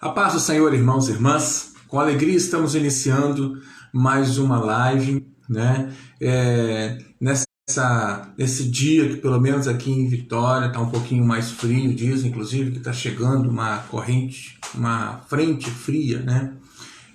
A paz do Senhor, irmãos e irmãs. Com alegria estamos iniciando mais uma live, né? Nesse dia que pelo menos aqui em Vitória está um pouquinho mais frio, diz inclusive que está chegando uma corrente, uma frente fria, né?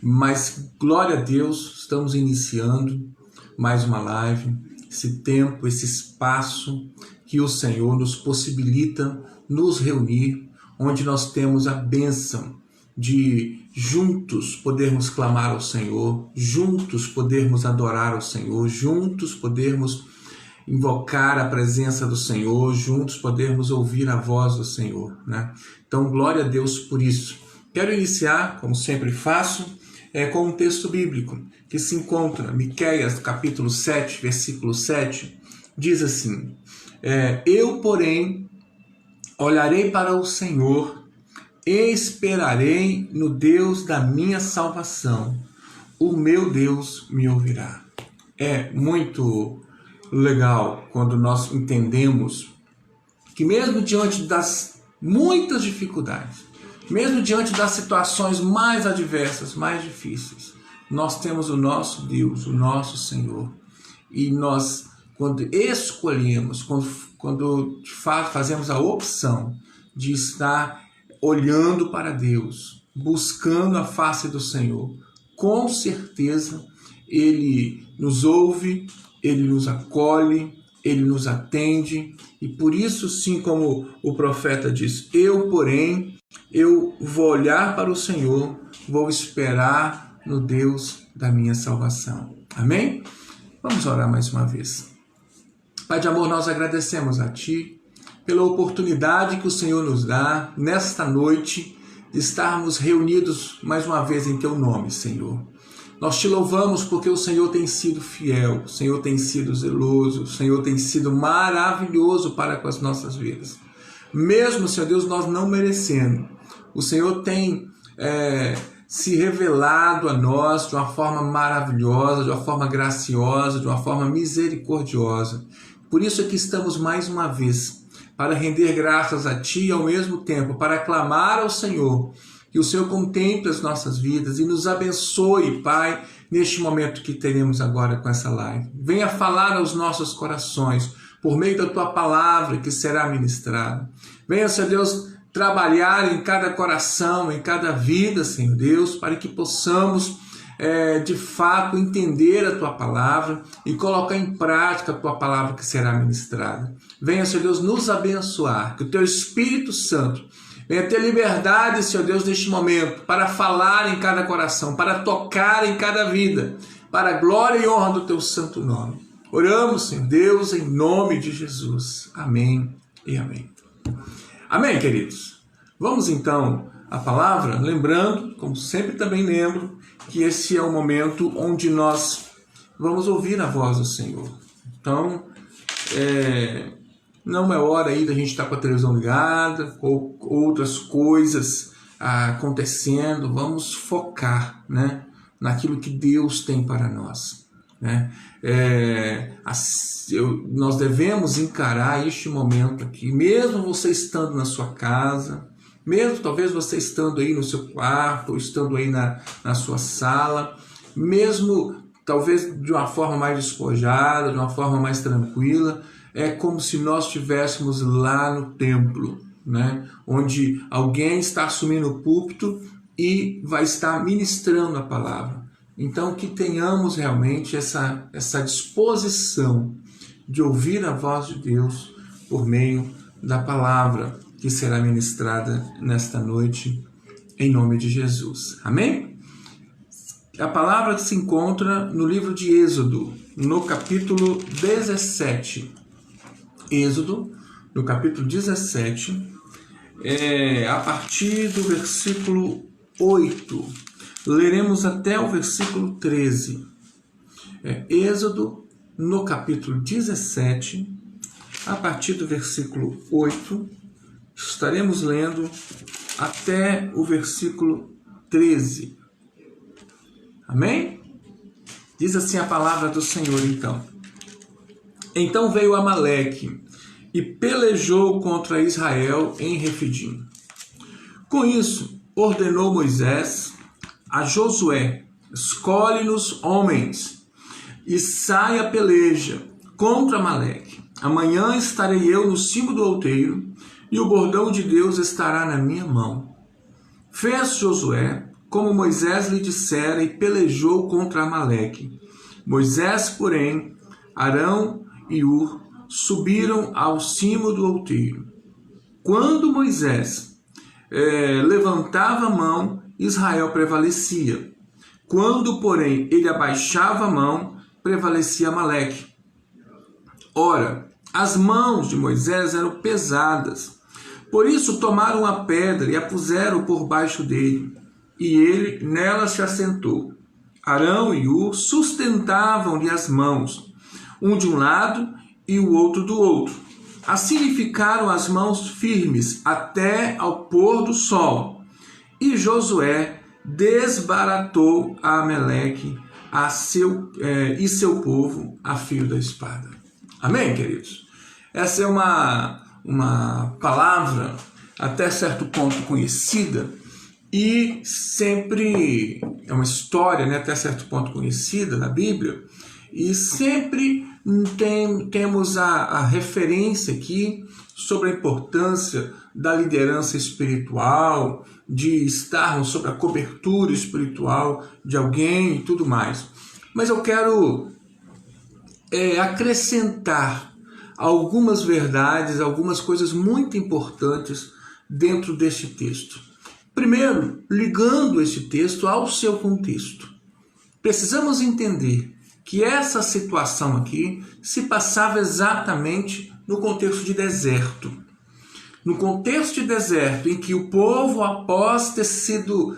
Mas glória a Deus, estamos iniciando mais uma live, esse tempo, esse espaço que o Senhor nos possibilita nos reunir, onde nós temos a bênção de juntos podermos clamar ao Senhor, juntos podermos adorar ao Senhor, juntos podermos invocar a presença do Senhor, juntos podermos ouvir a voz do Senhor, né? Então, glória a Deus por isso. Quero iniciar, como sempre faço, com um texto bíblico que se encontra em Miqueias, capítulo 7, versículo 7, diz assim: eu, porém, olharei para o Senhor e esperarei no Deus da minha salvação. O meu Deus me ouvirá. É muito legal quando nós entendemos que mesmo diante das muitas dificuldades, mesmo diante das situações mais adversas, mais difíceis, nós temos o nosso Deus, o nosso Senhor. E nós, quando escolhemos, quando de fato fazemos a opção de estar olhando para Deus, buscando a face do Senhor, com certeza Ele nos ouve, Ele nos acolhe, Ele nos atende. E por isso, sim, como o profeta diz, eu, porém, eu vou olhar para o Senhor, vou esperar no Deus da minha salvação. Amém? Vamos orar mais uma vez. Pai de amor, nós agradecemos a Ti pela oportunidade que o Senhor nos dá nesta noite de estarmos reunidos mais uma vez em Teu nome, Senhor. Nós Te louvamos porque o Senhor tem sido fiel, o Senhor tem sido zeloso, o Senhor tem sido maravilhoso para com as nossas vidas. Mesmo, Senhor Deus, nós não merecendo, o Senhor tem se revelado a nós de uma forma maravilhosa, de uma forma graciosa, de uma forma misericordiosa. Por isso é que estamos mais uma vez para render graças a Ti e ao mesmo tempo para clamar ao Senhor, que o Senhor contemple as nossas vidas e nos abençoe, Pai, neste momento que teremos agora com essa live. Venha falar aos nossos corações por meio da Tua palavra que será ministrada. Venha, Senhor Deus, trabalhar em cada coração, em cada vida, Senhor Deus, para que possamos de fato entender a Tua palavra e colocar em prática a Tua palavra que será ministrada. Venha, Senhor Deus, nos abençoar, que o Teu Espírito Santo venha ter liberdade, Senhor Deus, neste momento, para falar em cada coração, para tocar em cada vida, para a glória e honra do Teu santo nome. Oramos, Senhor Deus, em nome de Jesus. Amém e amém. Amém, queridos? Vamos então à palavra, lembrando, como sempre também lembro, que esse é o momento onde nós vamos ouvir a voz do Senhor. Então, não é hora aí da gente estar com a televisão ligada, ou outras coisas acontecendo. Vamos focar, né, naquilo que Deus tem para nós, né? Nós devemos encarar este momento aqui, mesmo você estando na sua casa, mesmo talvez você estando aí no seu quarto, ou estando aí na sua sala, mesmo talvez de uma forma mais despojada, de uma forma mais tranquila, é como se nós estivéssemos lá no templo, né? Onde alguém está assumindo o púlpito e vai estar ministrando a palavra. Então, que tenhamos realmente essa disposição de ouvir a voz de Deus por meio da palavra que será ministrada nesta noite, em nome de Jesus. Amém? A palavra se encontra no livro de Êxodo, no capítulo 17. Êxodo, no capítulo 17, a partir do versículo 8. Leremos até o versículo 13. Êxodo, no capítulo 17, a partir do versículo 8, estaremos lendo até o versículo 13. Amém? Diz assim a palavra do Senhor, então. Então veio Amaleque e pelejou contra Israel em Refidim. Com isso, ordenou Moisés a Josué: escolhe-nos homens e saia a peleja contra Amaleque. Amanhã estarei eu no cimo do outeiro e o bordão de Deus estará na minha mão. Fez Josué como Moisés lhe dissera e pelejou contra Amaleque. Moisés, porém, Arão e Hur subiram ao cimo do outeiro. Quando Moisés levantava a mão, Israel prevalecia. Quando, porém, ele abaixava a mão, prevalecia Amaleque. Ora, as mãos de Moisés eram pesadas. Por isso tomaram a pedra e a puseram por baixo dele, e ele nela se assentou. Arão e Hur sustentavam-lhe as mãos, um de um lado e o outro do outro. Assim lhe ficaram as mãos firmes até ao pôr do sol. E Josué desbaratou a Amaleque e seu povo a fio da espada. Amém, queridos? Essa é uma palavra até certo ponto conhecida e sempre é uma história, né, até certo ponto conhecida na Bíblia, e sempre temos a referência aqui sobre a importância da liderança espiritual, de estarmos sob a cobertura espiritual de alguém e tudo mais. Mas eu quero acrescentar algumas verdades, algumas coisas muito importantes dentro deste texto. Primeiro, ligando este texto ao seu contexto. Precisamos entender que essa situação aqui se passava exatamente no contexto de deserto. No contexto de deserto, em que o povo, após ter sido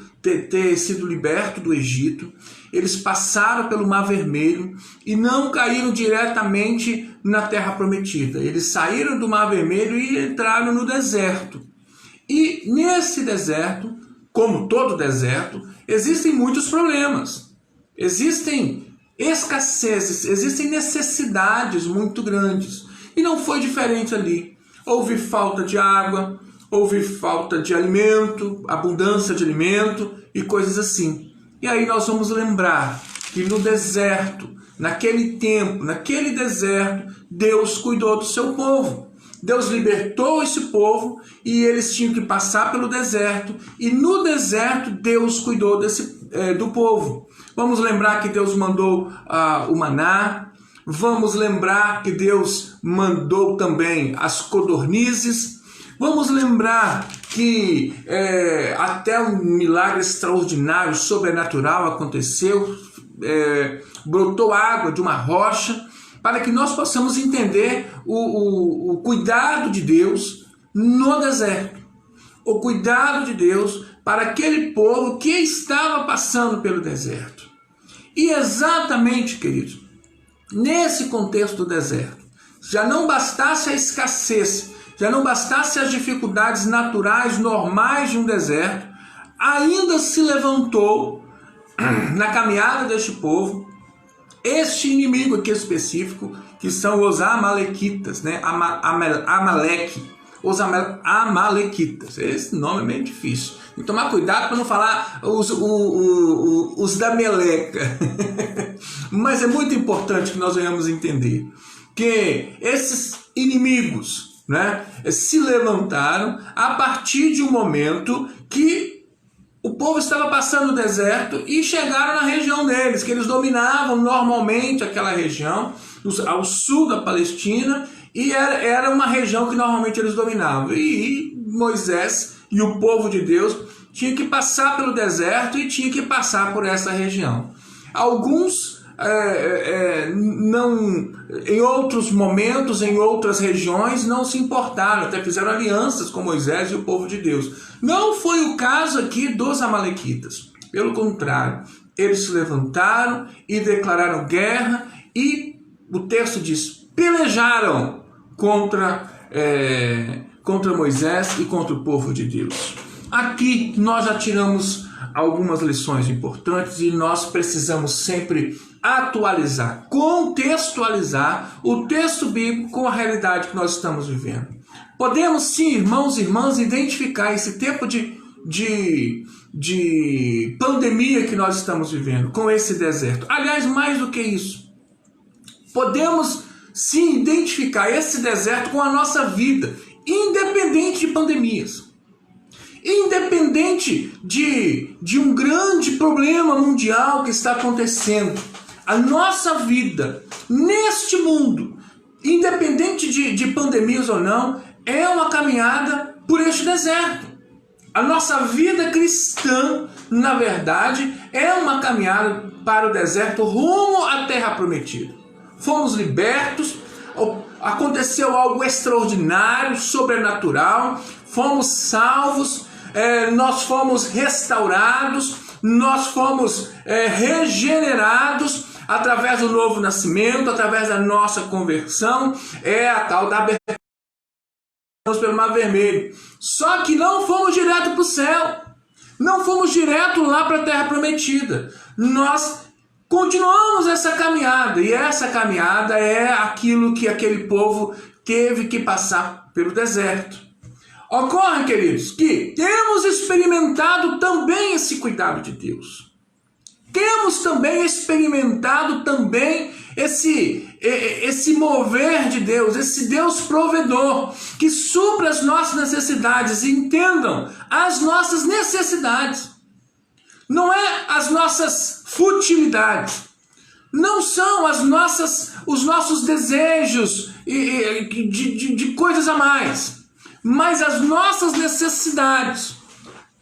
liberto do Egito, eles passaram pelo Mar Vermelho e não caíram diretamente na Terra Prometida. Eles saíram do Mar Vermelho e entraram no deserto. E nesse deserto, como todo deserto, existem muitos problemas. Existem escassezes, existem necessidades muito grandes. E não foi diferente ali. Houve falta de água, houve falta de alimento, abundância de alimento e coisas assim. E aí nós vamos lembrar que no deserto, naquele tempo, naquele deserto, Deus cuidou do seu povo. Deus libertou esse povo e eles tinham que passar pelo deserto. E no deserto, Deus cuidou do povo. Vamos lembrar que Deus mandou o maná. Vamos lembrar que Deus mandou também as codornizes. Vamos lembrar que até um milagre extraordinário, sobrenatural aconteceu. Brotou água de uma rocha, para que nós possamos entender o cuidado de Deus no deserto. O cuidado de Deus para aquele povo que estava passando pelo deserto. E exatamente, queridos, nesse contexto do deserto, já não bastasse a escassez, já não bastasse as dificuldades naturais, normais de um deserto, ainda se levantou na caminhada deste povo este inimigo aqui específico, que são os amalequitas, né? Amaleque, os amalequitas. Esse nome é meio difícil. Tem que tomar cuidado para não falar os da meleca. Mas é muito importante que nós venhamos entender que esses inimigos, né, se levantaram a partir de um momento que o povo estava passando o deserto e chegaram na região deles, que eles dominavam normalmente aquela região, ao sul da Palestina, e era uma região que normalmente eles dominavam. E Moisés e o povo de Deus tinham que passar pelo deserto e tinham que passar por essa região. Alguns em outros momentos, em outras regiões, não se importaram, até fizeram alianças com Moisés e o povo de Deus. Não foi o caso aqui dos amalequitas. Pelo contrário, eles se levantaram e declararam guerra e o texto diz, pelejaram contra Moisés e contra o povo de Deus. Aqui nós já tiramos algumas lições importantes e nós precisamos sempre atualizar, contextualizar o texto bíblico com a realidade que nós estamos vivendo. Podemos sim, irmãos e irmãs, identificar esse tempo de de pandemia que nós estamos vivendo, com esse deserto. Aliás, mais do que isso, podemos sim identificar esse deserto com a nossa vida, independente de pandemias, independente de um grande problema mundial que está acontecendo. A nossa vida neste mundo, independente de pandemias ou não, é uma caminhada por este deserto. A nossa vida cristã, na verdade, é uma caminhada para o deserto rumo à terra prometida. Fomos libertos, aconteceu algo extraordinário, sobrenatural, fomos salvos, nós fomos restaurados, nós fomos regenerados através do novo nascimento, através da nossa conversão, a tal da abertura pelo Mar Vermelho. Só que não fomos direto para o céu, não fomos direto lá para a terra prometida. Nós continuamos essa caminhada, e essa caminhada é aquilo que aquele povo teve que passar pelo deserto. Ocorre, queridos, que temos experimentado também esse cuidado de Deus. Temos também experimentado também esse mover de Deus, esse Deus provedor, que supra as nossas necessidades. Entendam, as nossas necessidades. Não é as nossas futilidades. Não são os nossos desejos de coisas a mais. Mas as nossas necessidades.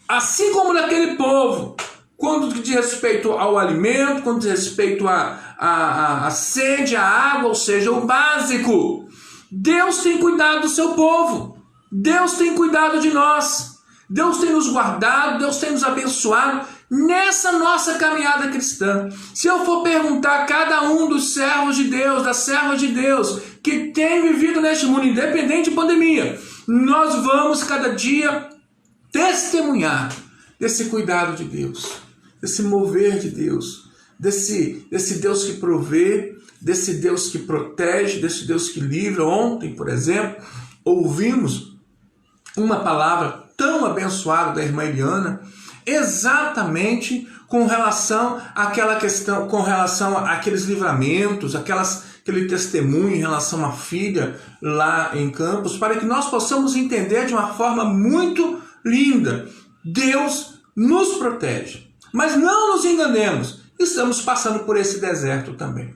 Assim como daquele povo, quando diz respeito ao alimento, quando diz respeito à sede, à água, ou seja, o básico. Deus tem cuidado do seu povo. Deus tem cuidado de nós. Deus tem nos guardado, Deus tem nos abençoado nessa nossa caminhada cristã. Se eu for perguntar a cada um dos servos de Deus, das servas de Deus, que tem vivido neste mundo, independente de pandemia, nós vamos cada dia testemunhar desse cuidado de Deus, desse mover de Deus, desse Deus que provê, desse Deus que protege, desse Deus que livra. Ontem, por exemplo, ouvimos uma palavra tão abençoada da irmã Eliana, exatamente com relação àquela questão, com relação àqueles livramentos, aquele testemunho em relação à filha lá em Campos, para que nós possamos entender de uma forma muito linda. Deus nos protege, mas não nos enganemos, estamos passando por esse deserto também.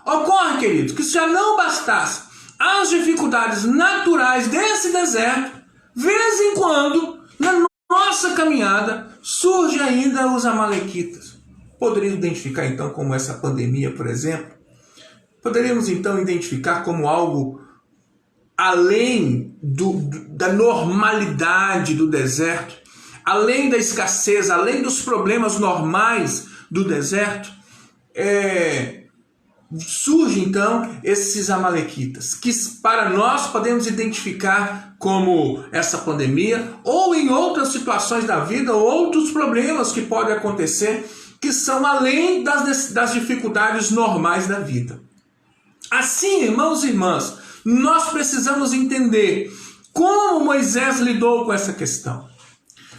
Ocorre, queridos, que se já não bastasse as dificuldades naturais desse deserto, de vez em quando, na nossa caminhada, surge ainda os amalequitas. Poderíamos identificar então como essa pandemia, por exemplo? Poderíamos então identificar como algo além da normalidade do deserto, além da escassez, além dos problemas normais do deserto? Surgem então esses amalequitas, que para nós podemos identificar como essa pandemia, ou em outras situações da vida, outros problemas que podem acontecer, que são além das dificuldades normais da vida. Assim, irmãos e irmãs, nós precisamos entender como Moisés lidou com essa questão.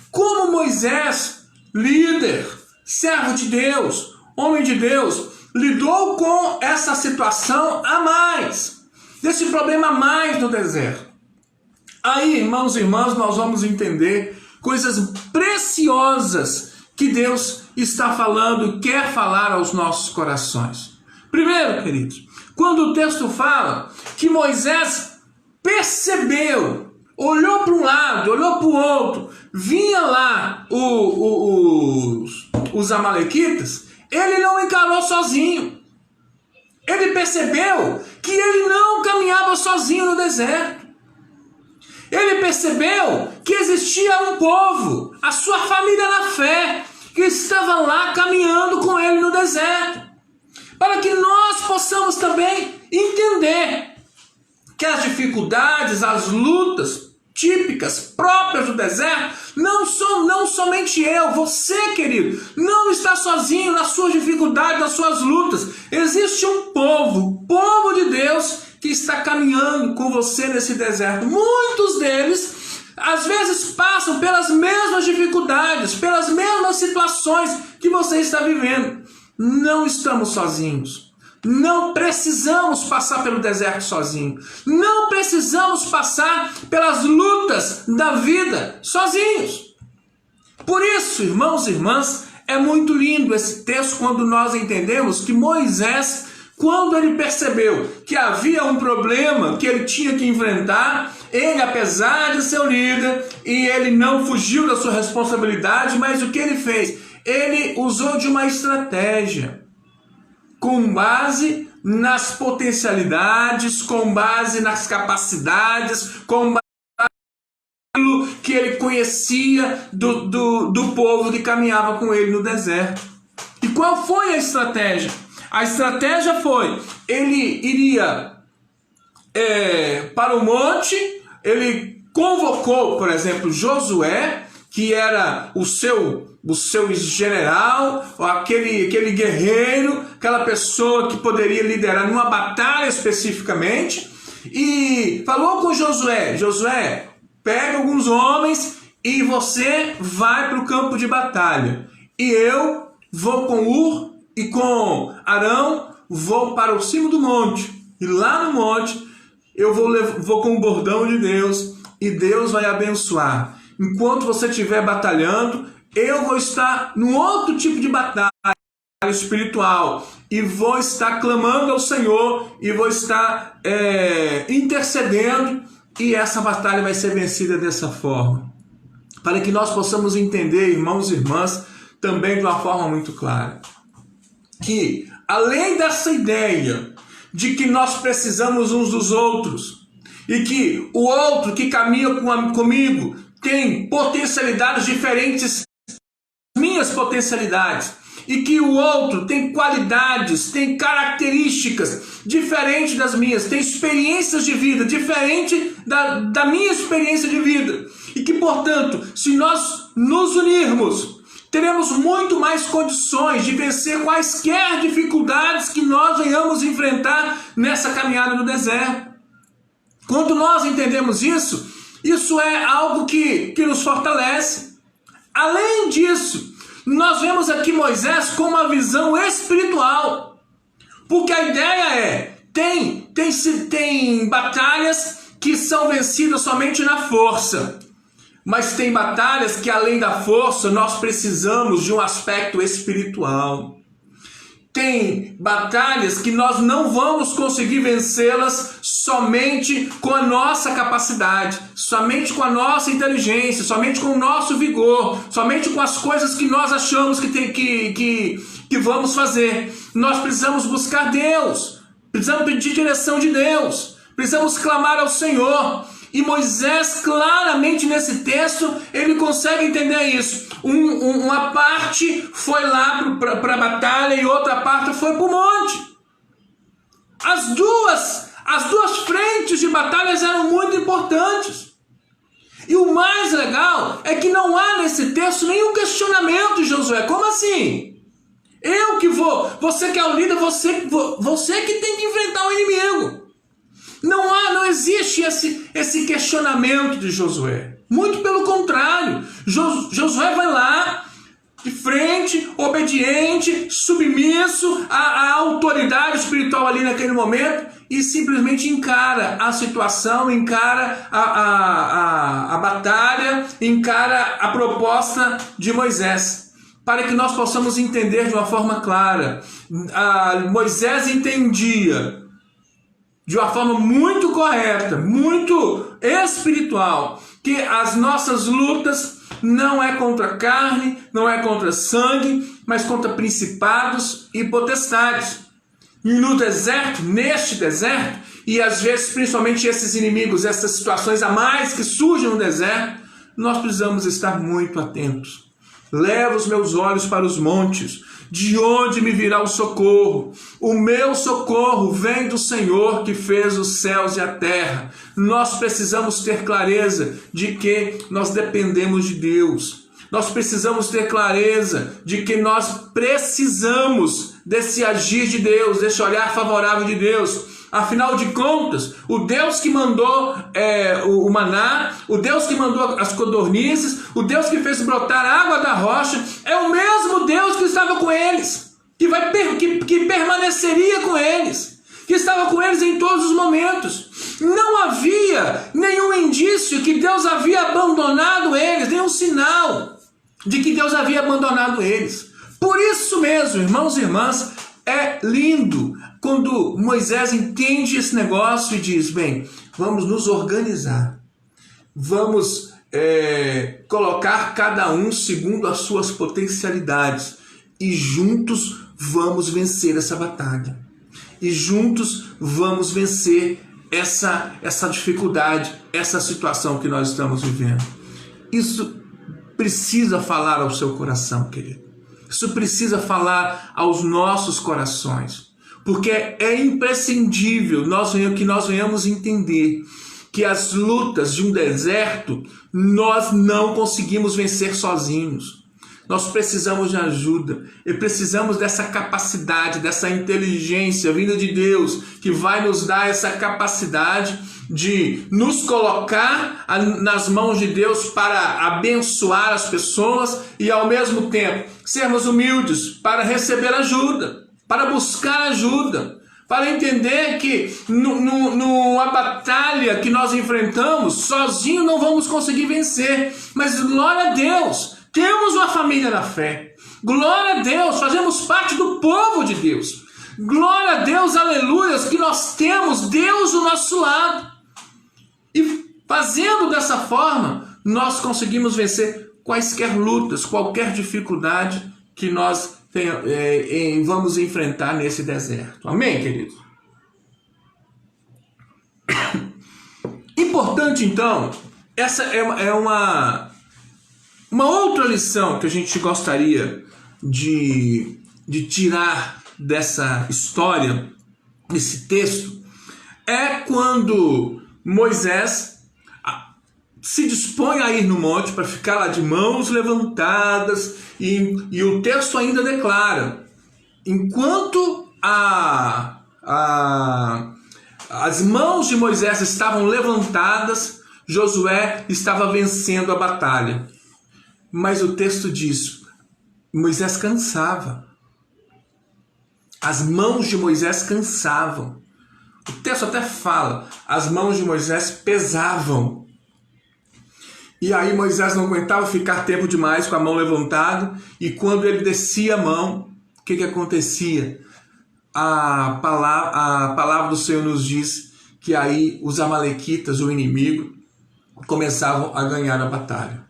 Como Moisés, líder, servo de Deus, homem de Deus, lidou com essa situação a mais, desse problema a mais do deserto. Aí, irmãos e irmãs, nós vamos entender coisas preciosas que Deus está falando e quer falar aos nossos corações. Primeiro, queridos, quando o texto fala que Moisés percebeu, olhou para um lado, olhou para o outro, vinha lá os amalequitas, ele não encarou sozinho. Ele percebeu que ele não caminhava sozinho no deserto. Ele percebeu que existia um povo, a sua família na fé, que estava lá caminhando com ele no deserto. Para que nós possamos também entender que as dificuldades, as lutas típicas, próprias do deserto, não somente eu, você, querido, não está sozinho nas suas dificuldades, nas suas lutas. Existe um povo de Deus, que está caminhando com você nesse deserto. Muitos deles às vezes passam pelas mesmas dificuldades, pelas mesmas situações que você está vivendo. Não estamos sozinhos. Não precisamos passar pelo deserto sozinho. Não precisamos passar pelas lutas da vida sozinhos. Por isso, irmãos e irmãs, é muito lindo esse texto quando nós entendemos que Moisés, quando ele percebeu que havia um problema que ele tinha que enfrentar, ele, apesar de ser o líder, e ele não fugiu da sua responsabilidade, mas o que ele fez? Ele usou de uma estratégia, com base nas potencialidades, com base nas capacidades, com base naquilo que ele conhecia do povo que caminhava com ele no deserto. E qual foi a estratégia? A estratégia foi, ele iria para o monte, ele convocou, por exemplo, Josué, que era o seu general, aquele guerreiro, aquela pessoa que poderia liderar numa batalha especificamente, e falou com Josué: Josué, pega alguns homens e você vai para o campo de batalha, e eu vou com Ur e com Arão, vou para o cimo do monte, e lá no monte eu vou com o bordão de Deus, e Deus vai abençoar. Enquanto você estiver batalhando, eu vou estar num outro tipo de batalha espiritual, e vou estar clamando ao Senhor, e vou estar intercedendo, e essa batalha vai ser vencida dessa forma. Para que nós possamos entender, irmãos e irmãs, também de uma forma muito clara, que além dessa ideia de que nós precisamos uns dos outros, e que o outro que caminha comigo tem potencialidades diferentes das minhas potencialidades, e que o outro tem qualidades, tem características diferentes das minhas, tem experiências de vida diferente da minha experiência de vida, e que, portanto, se nós nos unirmos, teremos muito mais condições de vencer quaisquer dificuldades que nós venhamos enfrentar nessa caminhada no deserto. Quando nós entendemos isso, isso é algo que nos fortalece. Além disso, nós vemos aqui Moisés com uma visão espiritual, porque a ideia tem batalhas que são vencidas somente na força, mas tem batalhas que, além da força, nós precisamos de um aspecto espiritual. Tem batalhas que nós não vamos conseguir vencê-las somente com a nossa capacidade, somente com a nossa inteligência, somente com o nosso vigor, somente com as coisas que nós achamos que vamos fazer. Nós precisamos buscar Deus, precisamos pedir direção de Deus, precisamos clamar ao Senhor. E Moisés, claramente nesse texto, ele consegue entender isso. Uma parte foi lá para a batalha e outra parte foi para o monte. As duas frentes de batalhas eram muito importantes. E o mais legal é que não há nesse texto nenhum questionamento de Josué. Como assim? Eu que vou, você que é o líder, você que tem que enfrentar o inimigo. Não existe esse questionamento de Josué. Muito pelo contrário. Josué vai lá, de frente, obediente, submisso à autoridade espiritual ali naquele momento, e simplesmente encara a situação, encara a batalha, encara a proposta de Moisés. Para que nós possamos entender de uma forma clara. Moisés entendia de uma forma muito correta, muito espiritual, que as nossas lutas não é contra carne, não é contra sangue, mas contra principados e potestades. E no deserto, neste deserto, e às vezes principalmente esses inimigos, essas situações a mais que surgem no deserto, nós precisamos estar muito atentos. Leva os meus olhos para os montes, de onde me virá o socorro? O meu socorro vem do Senhor que fez os céus e a terra. Nós precisamos ter clareza de que nós dependemos de Deus. Nós precisamos ter clareza de que nós precisamos desse agir de Deus, desse olhar favorável de Deus. Afinal de contas, o Deus que mandou o maná, o Deus que mandou as codornizes, o Deus que fez brotar água da rocha, é o mesmo Deus que estava com eles, que permaneceria com eles, que estava com eles em todos os momentos. Não havia nenhum indício que Deus havia abandonado eles, nenhum sinal de que Deus havia abandonado eles. Por isso mesmo, irmãos e irmãs, é lindo quando Moisés entende esse negócio e diz: bem, vamos nos organizar, vamos colocar cada um segundo as suas potencialidades e juntos vamos vencer essa batalha, e juntos vamos vencer essa dificuldade, essa situação que nós estamos vivendo. Isso precisa falar ao seu coração, querido. Isso precisa falar aos nossos corações, porque é imprescindível que nós venhamos entender que as lutas de um deserto nós não conseguimos vencer sozinhos. Nós precisamos de ajuda e precisamos dessa capacidade, dessa inteligência vinda de Deus, que vai nos dar essa capacidade de nos colocar nas mãos de Deus para abençoar as pessoas e ao mesmo tempo sermos humildes para receber ajuda, para buscar ajuda, para entender que numa batalha que nós enfrentamos, sozinho não vamos conseguir vencer, mas glória a Deus, temos uma família na fé, glória a Deus, fazemos parte do povo de Deus, glória a Deus, aleluias, que nós temos Deus do nosso lado, e fazendo dessa forma, nós conseguimos vencer quaisquer lutas, qualquer dificuldade que nós vamos enfrentar nesse deserto. Amém, queridos? Importante, então, essa é uma outra lição que a gente gostaria de tirar dessa história, desse texto, é quando Moisés se dispõe a ir no monte para ficar lá de mãos levantadas, e o texto ainda declara: enquanto as mãos de Moisés estavam levantadas, Josué estava vencendo a batalha. Mas o texto diz: Moisés cansava. As mãos de Moisés cansavam. O texto até fala: as mãos de Moisés pesavam. E aí Moisés não aguentava ficar tempo demais com a mão levantada, e quando ele descia a mão, o que acontecia? A palavra do Senhor nos diz que aí os amalequitas, o inimigo, começavam a ganhar a batalha.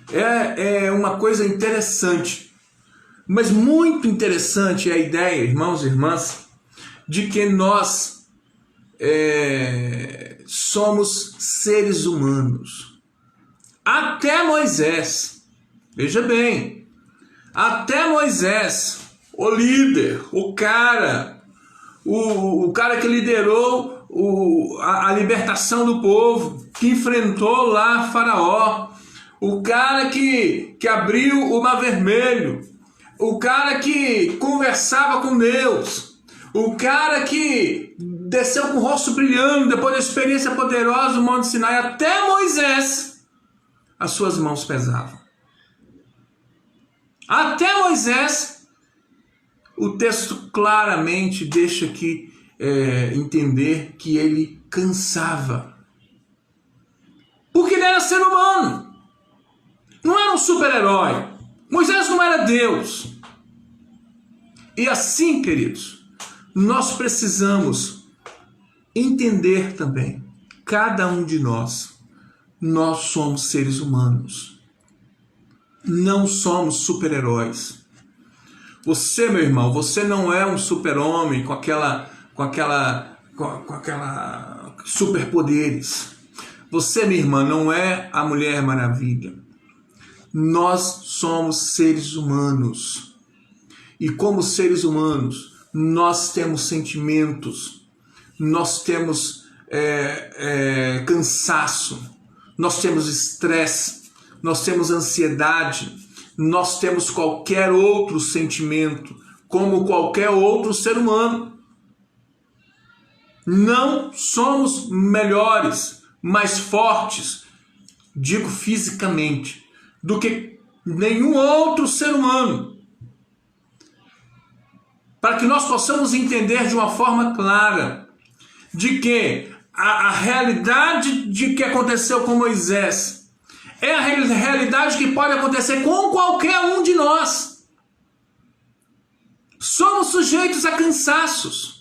É uma coisa interessante, mas muito interessante é a ideia, irmãos e irmãs, de que nós somos seres humanos. Até Moisés, veja bem, até Moisés, o líder, o cara que liderou a libertação do povo, que enfrentou lá Faraó, o cara que abriu o Mar Vermelho, o cara que conversava com Deus, o cara que desceu com o rosto brilhando depois da experiência poderosa do Monte Sinai, até Moisés, as suas mãos pesavam. Até Moisés, o texto claramente deixa aqui entender que ele cansava. Porque ele era ser humano. Não era um super-herói. Moisés não era Deus. E assim, queridos, nós precisamos entender também, cada um de nós somos seres humanos. Não somos super-heróis. Você, meu irmão, você não é um super-homem com aquela superpoderes. Você, minha irmã, não é a Mulher Maravilha. Nós somos seres humanos. E como seres humanos, nós temos sentimentos, nós temos cansaço, nós temos estresse, nós temos ansiedade, nós temos qualquer outro sentimento, como qualquer outro ser humano. Não somos melhores, mais fortes, digo fisicamente, do que nenhum outro ser humano. Para que nós possamos entender de uma forma clara de que a realidade de que aconteceu com Moisés é a realidade que pode acontecer com qualquer um de nós. Somos sujeitos a cansaços.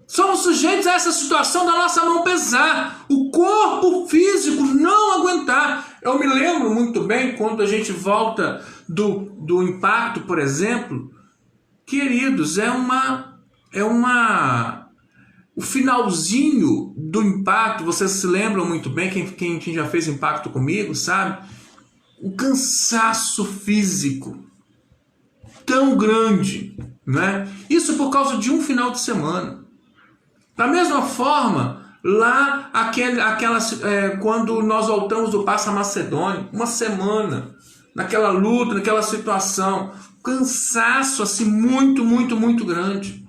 Somos sujeitos a essa situação da nossa mão pesar, o corpo físico não aguentar. Eu me lembro muito bem quando a gente volta do impacto, por exemplo, queridos, o finalzinho do impacto, vocês se lembram muito bem, quem já fez impacto comigo, sabe? O cansaço físico tão grande, né? Isso por causa de um final de semana. Da mesma forma, lá quando nós voltamos do Passo Macedônio, uma semana, naquela luta, naquela situação, cansaço assim muito, muito, muito grande.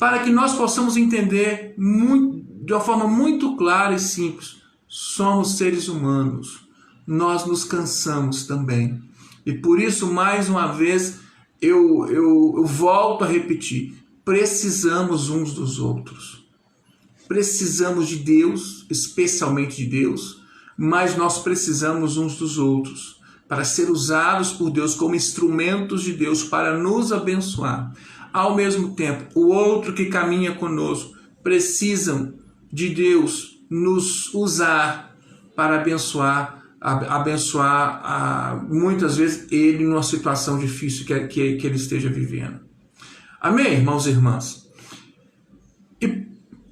Para que nós possamos entender de uma forma muito clara e simples, somos seres humanos, nós nos cansamos também. E por isso, mais uma vez, eu volto a repetir, precisamos uns dos outros. Precisamos de Deus, especialmente de Deus, mas nós precisamos uns dos outros para ser usados por Deus como instrumentos de Deus para nos abençoar. Ao mesmo tempo, o outro que caminha conosco precisam de Deus nos usar para abençoar muitas vezes ele numa situação difícil que ele esteja vivendo. Amém, irmãos e irmãs?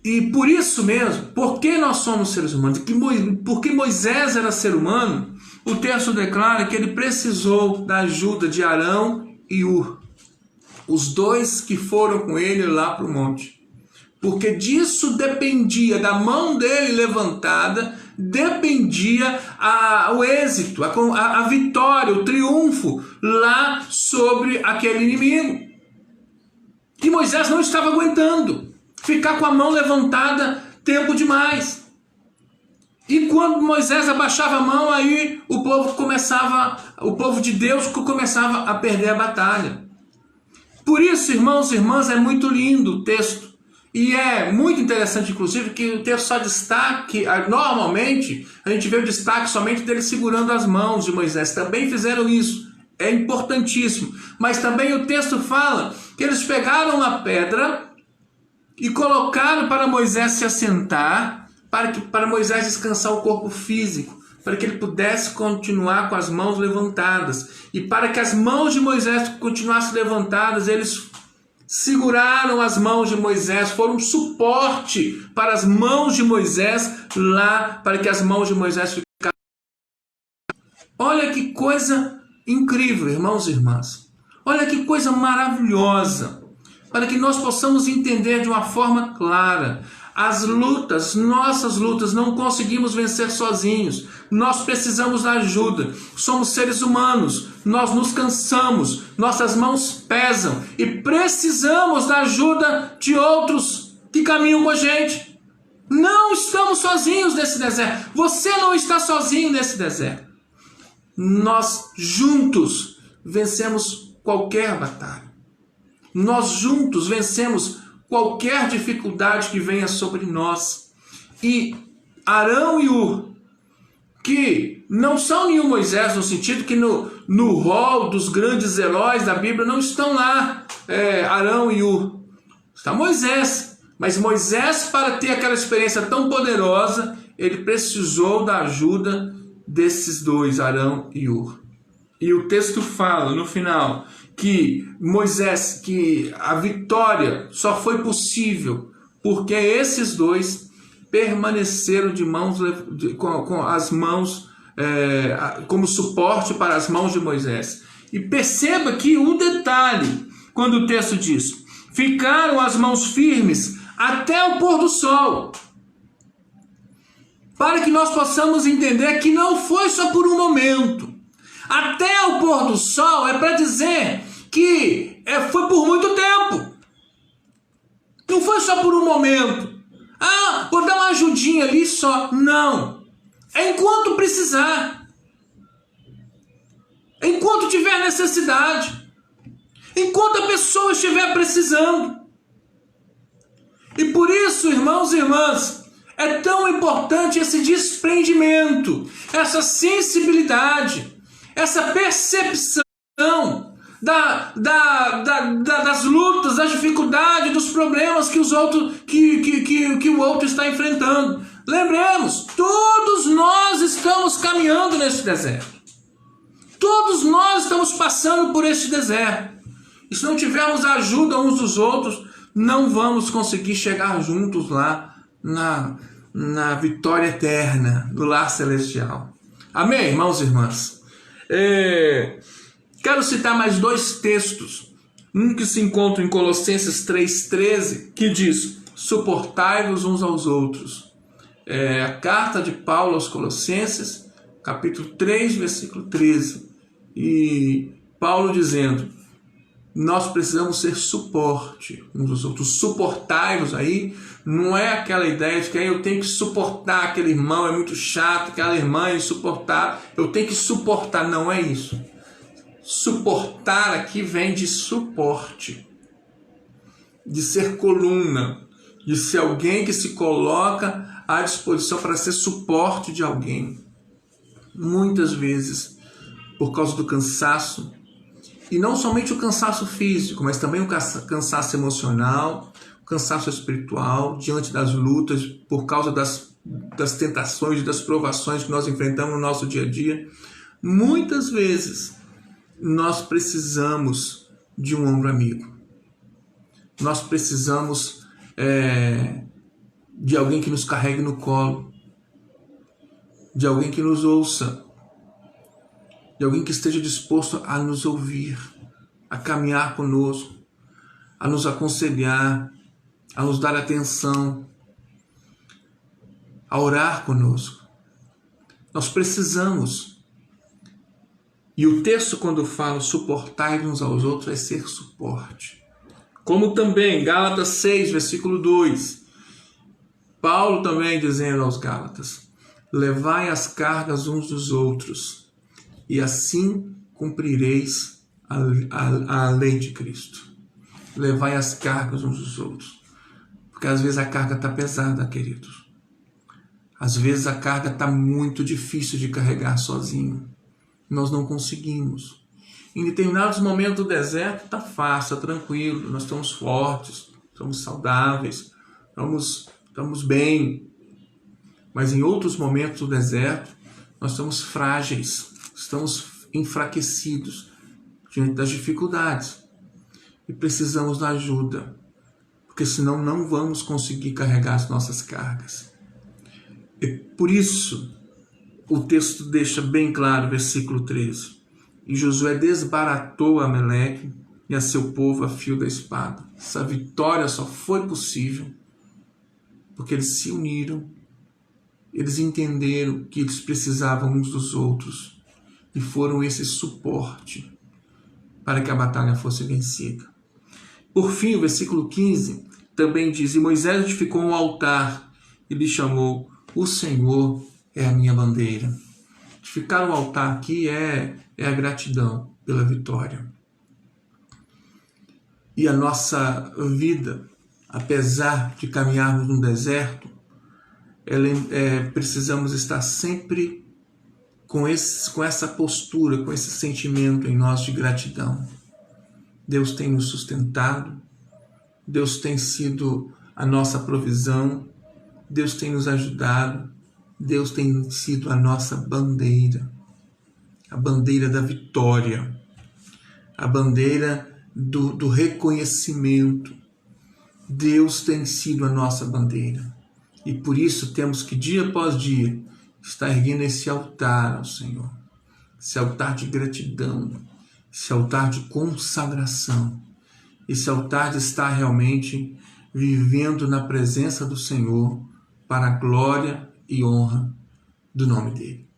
E por isso mesmo, porque nós somos seres humanos, porque Moisés era ser humano, o texto declara que ele precisou da ajuda de Arão e Hur, os dois que foram com ele lá para o monte. Porque disso dependia, da mão dele levantada, dependia o êxito, a vitória, o triunfo lá sobre aquele inimigo. E Moisés não estava aguentando ficar com a mão levantada tempo demais. E quando Moisés abaixava a mão, aí o povo de Deus começava a perder a batalha. Por isso, irmãos e irmãs, é muito lindo o texto. E é muito interessante, inclusive, que o texto só destaque, normalmente, a gente vê o destaque somente dele segurando as mãos de Moisés. Também fizeram isso. É importantíssimo. Mas também o texto fala que eles pegaram uma pedra e colocaram para Moisés se assentar, para Moisés descansar o corpo físico, para que ele pudesse continuar com as mãos levantadas. E para que as mãos de Moisés continuassem levantadas, eles seguraram as mãos de Moisés, foram um suporte para as mãos de Moisés lá, para que as mãos de Moisés ficassem. Olha que coisa incrível, irmãos e irmãs. Olha que coisa maravilhosa. Para que nós possamos entender de uma forma clara. As lutas, nossas lutas, não conseguimos vencer sozinhos. Nós precisamos da ajuda. Somos seres humanos. Nós nos cansamos. Nossas mãos pesam. E precisamos da ajuda de outros que caminham com a gente. Não estamos sozinhos nesse deserto. Você não está sozinho nesse deserto. Nós juntos vencemos qualquer batalha. Nós juntos vencemos qualquer dificuldade que venha sobre nós. E Arão e Hur, que não são nenhum Moisés, no sentido que no rol dos grandes heróis da Bíblia não estão lá Arão e Hur. Está Moisés. Mas Moisés, para ter aquela experiência tão poderosa, ele precisou da ajuda desses dois, Arão e Hur. E o texto fala no final que Moisés, que a vitória só foi possível porque esses dois permaneceram com as mãos como suporte para as mãos de Moisés. E perceba aqui um detalhe quando o texto diz: ficaram as mãos firmes até o pôr do sol. Para que nós possamos entender que não foi só por um momento. Até o pôr do sol é para dizer que foi por muito tempo. Não foi só por um momento. Ah, vou dar uma ajudinha ali só. Não. É enquanto precisar. Enquanto tiver necessidade. Enquanto a pessoa estiver precisando. E por isso, irmãos e irmãs, é tão importante esse desprendimento, essa sensibilidade, essa percepção das lutas, das dificuldades, dos problemas que o outro está enfrentando. Lembremos, todos nós estamos caminhando nesse deserto. Todos nós estamos passando por esse deserto. E se não tivermos a ajuda uns dos outros, não vamos conseguir chegar juntos lá na vitória eterna, no lar celestial. Amém, irmãos e irmãs? Quero citar mais 2 textos. Um que se encontra em Colossenses 3,13, que diz: suportai-vos uns aos outros. A carta de Paulo aos Colossenses, capítulo 3, versículo 13. E Paulo dizendo: nós precisamos ser suporte uns dos outros. Suportai-vos aí não é aquela ideia de que eu tenho que suportar aquele irmão, é muito chato, aquela irmã é insuportável, eu tenho que suportar. Não é isso. Suportar aqui vem de suporte, de ser coluna, de ser alguém que se coloca à disposição para ser suporte de alguém. Muitas vezes, por causa do cansaço, e não somente o cansaço físico, mas também o cansaço emocional, o cansaço espiritual, diante das lutas, por causa das tentações e das provações que nós enfrentamos no nosso dia a dia. Muitas vezes, nós precisamos de um ombro amigo. Nós precisamos de alguém que nos carregue no colo, de alguém que nos ouça, de alguém que esteja disposto a nos ouvir, a caminhar conosco, a nos aconselhar, a nos dar atenção, a orar conosco. Nós precisamos. E o texto, quando fala suportai uns aos outros, é ser suporte. Como também, Gálatas 6, versículo 2, Paulo também dizendo aos Gálatas: levai as cargas uns dos outros, e assim cumprireis a lei de Cristo. Levai as cargas uns dos outros. Porque às vezes a carga está pesada, queridos. Às vezes a carga está muito difícil de carregar sozinho. Nós não conseguimos. Em determinados momentos do deserto está fácil, está tranquilo. Nós estamos fortes, estamos saudáveis, estamos bem. Mas em outros momentos do deserto, nós estamos frágeis. Estamos enfraquecidos diante das dificuldades e precisamos da ajuda, porque senão não vamos conseguir carregar as nossas cargas. E por isso o texto deixa bem claro, versículo 13: e Josué desbaratou Amaleque e a seu povo a fio da espada. Essa vitória só foi possível porque eles se uniram, eles entenderam que eles precisavam uns dos outros e foram esse suporte para que a batalha fosse vencida. Por fim, o versículo 15 também diz: e Moisés edificou um altar e lhe chamou: o Senhor é a minha bandeira. Edificar um altar aqui é a gratidão pela vitória. E a nossa vida, apesar de caminharmos no deserto, precisamos estar sempre com essa postura, com esse sentimento em nós de gratidão. Deus tem nos sustentado, Deus tem sido a nossa provisão, Deus tem nos ajudado, Deus tem sido a nossa bandeira, a bandeira da vitória, a bandeira do reconhecimento. Deus tem sido a nossa bandeira. E por isso temos que, dia após dia, estar erguendo esse altar ao Senhor. Esse altar de gratidão, esse altar de consagração, esse altar de estar realmente vivendo na presença do Senhor para a glória e honra do nome dele.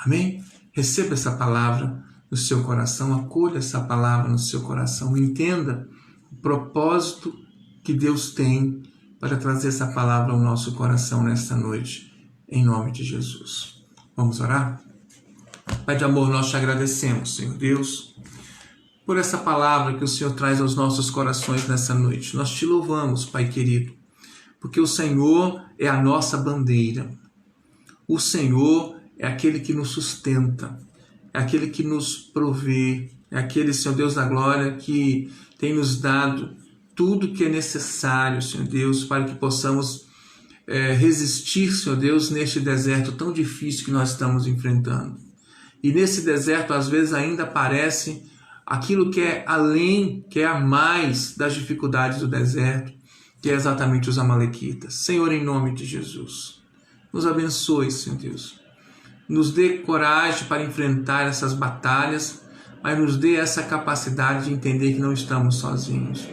Amém? Receba essa palavra no seu coração, acolha essa palavra no seu coração, entenda o propósito que Deus tem para trazer essa palavra ao nosso coração nesta noite, em nome de Jesus. Vamos orar? Pai de amor, nós te agradecemos, Senhor Deus, por essa palavra que o Senhor traz aos nossos corações nessa noite. Nós te louvamos, Pai querido, porque o Senhor é a nossa bandeira. O Senhor é aquele que nos sustenta, é aquele que nos provê, é aquele, Senhor Deus da glória, que tem nos dado tudo que é necessário, Senhor Deus, para que possamos resistir, Senhor Deus, neste deserto tão difícil que nós estamos enfrentando. E nesse deserto, às vezes, ainda aparece aquilo que é além, que é a mais das dificuldades do deserto, que é exatamente os amalequitas. Senhor, em nome de Jesus, nos abençoe, Senhor Deus. Nos dê coragem para enfrentar essas batalhas, mas nos dê essa capacidade de entender que não estamos sozinhos.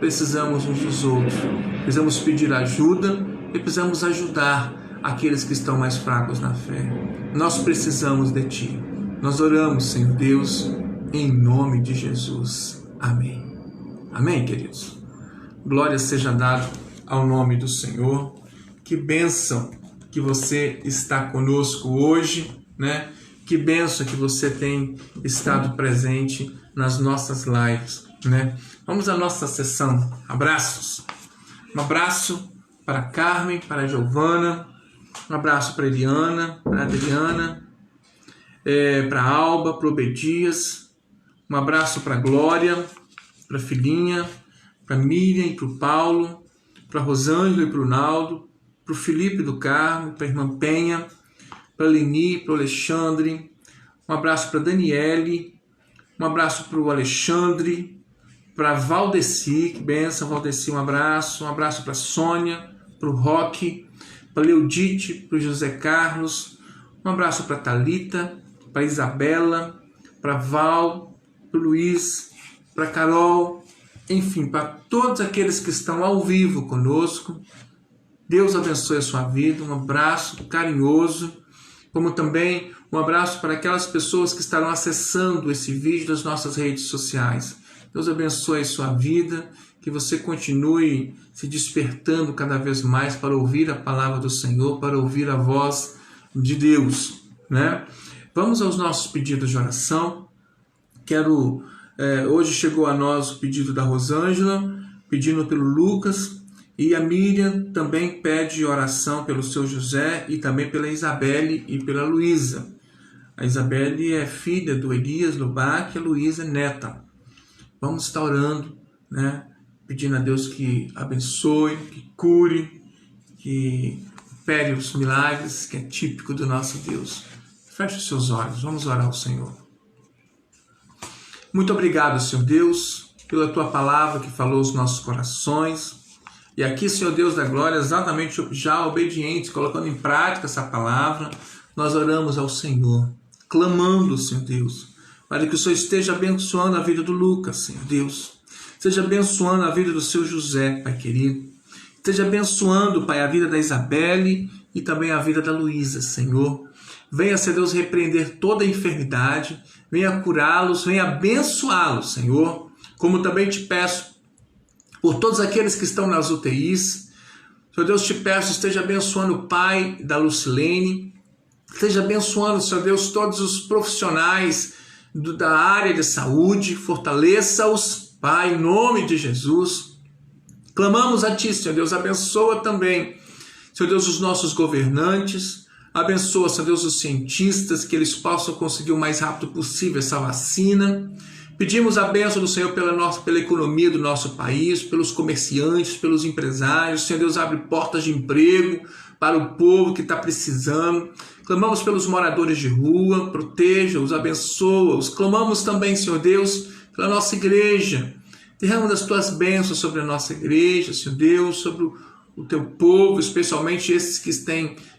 Precisamos uns dos outros, precisamos pedir ajuda e precisamos ajudar aqueles que estão mais fracos na fé. Nós precisamos de Ti. Nós oramos, Senhor Deus, em nome de Jesus. Amém. Amém, queridos. Glória seja dada ao nome do Senhor. Que bênção que você está conosco hoje, né? Que bênção que você tem estado presente nas nossas lives, né? Vamos à nossa sessão. Abraços. Um abraço para Carmen, para Giovana, um abraço para Eliana, para Adriana, para Alba, para Obedias, um abraço para Glória, para Filhinha, para Miriam e para o Paulo, para Rosângela e para o Naldo, para o Felipe do Carmo, para a irmã Penha, para a Leni, para o Alexandre, um abraço para a Daniele, um abraço para o Alexandre, para Valdeci, que benção, Valdeci, um abraço para a Sônia, para o Roque, para a Leudite, para o José Carlos, um abraço para a Thalita, para a Isabela, para a Val, para o Luiz, para a Carol, enfim, para todos aqueles que estão ao vivo conosco. Deus abençoe a sua vida, um abraço carinhoso, como também um abraço para aquelas pessoas que estarão acessando esse vídeo das nossas redes sociais. Deus abençoe a sua vida, que você continue se despertando cada vez mais para ouvir a palavra do Senhor, para ouvir a voz de Deus, né? Vamos aos nossos pedidos de oração. Hoje chegou a nós o pedido da Rosângela, pedindo pelo Lucas, e a Miriam também pede oração pelo seu José e também pela Isabelle e pela Luísa. A Isabelle é filha do Elias Lubac e a Luísa é neta. Vamos estar orando, né? Pedindo a Deus que abençoe, que cure, que opere os milagres, que é típico do nosso Deus. Feche os seus olhos, vamos orar ao Senhor. Muito obrigado, Senhor Deus, pela Tua palavra que falou aos nossos corações. E aqui, Senhor Deus da glória, exatamente já obedientes, colocando em prática essa palavra, nós oramos ao Senhor, clamando, Senhor Deus, para que o Senhor esteja abençoando a vida do Lucas, Senhor Deus. Esteja abençoando a vida do seu José, Pai querido. Esteja abençoando, Pai, a vida da Isabelle e também a vida da Luísa, Senhor. Venha, Senhor Deus, repreender toda a enfermidade, venha curá-los, venha abençoá-los, Senhor. Como também te peço por todos aqueles que estão nas UTIs. Senhor Deus, te peço, esteja abençoando o pai da Lucilene, esteja abençoando, Senhor Deus, todos os profissionais da área de saúde, fortaleça-os, Pai, em nome de Jesus. Clamamos a Ti, Senhor Deus, abençoa também, Senhor Deus, os nossos governantes, abençoa, Senhor Deus, os cientistas, que eles possam conseguir o mais rápido possível essa vacina. Pedimos a bênção do Senhor pela economia do nosso país, pelos comerciantes, pelos empresários. Senhor Deus, abre portas de emprego para o povo que está precisando. Clamamos pelos moradores de rua, proteja-os, abençoa-os. Clamamos também, Senhor Deus, pela nossa igreja. Derrama das Tuas bênçãos sobre a nossa igreja, Senhor Deus, sobre o Teu povo, especialmente esses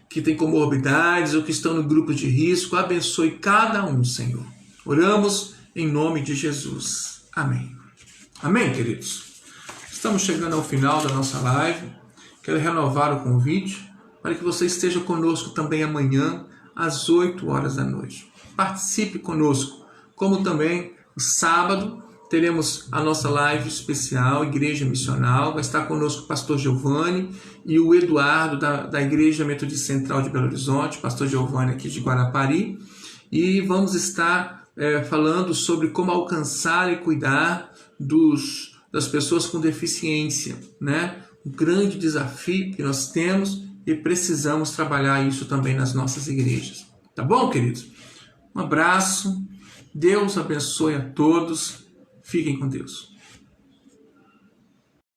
que têm comorbidades ou que estão no grupo de risco. Abençoe cada um, Senhor. Oramos em nome de Jesus. Amém. Amém, queridos? Estamos chegando ao final da nossa live. Quero renovar o convite para que você esteja conosco também amanhã, às 8 horas da noite. Participe conosco, como também no sábado, teremos a nossa live especial, Igreja Missional. Vai estar conosco o pastor Giovanni e o Eduardo, da Igreja Metodista Central de Belo Horizonte, pastor Giovanni aqui de Guarapari. E vamos estar falando sobre como alcançar e cuidar das pessoas com deficiência, né? Um grande desafio que nós temos e precisamos trabalhar isso também nas nossas igrejas. Tá bom, queridos? Um abraço, Deus abençoe a todos, fiquem com Deus.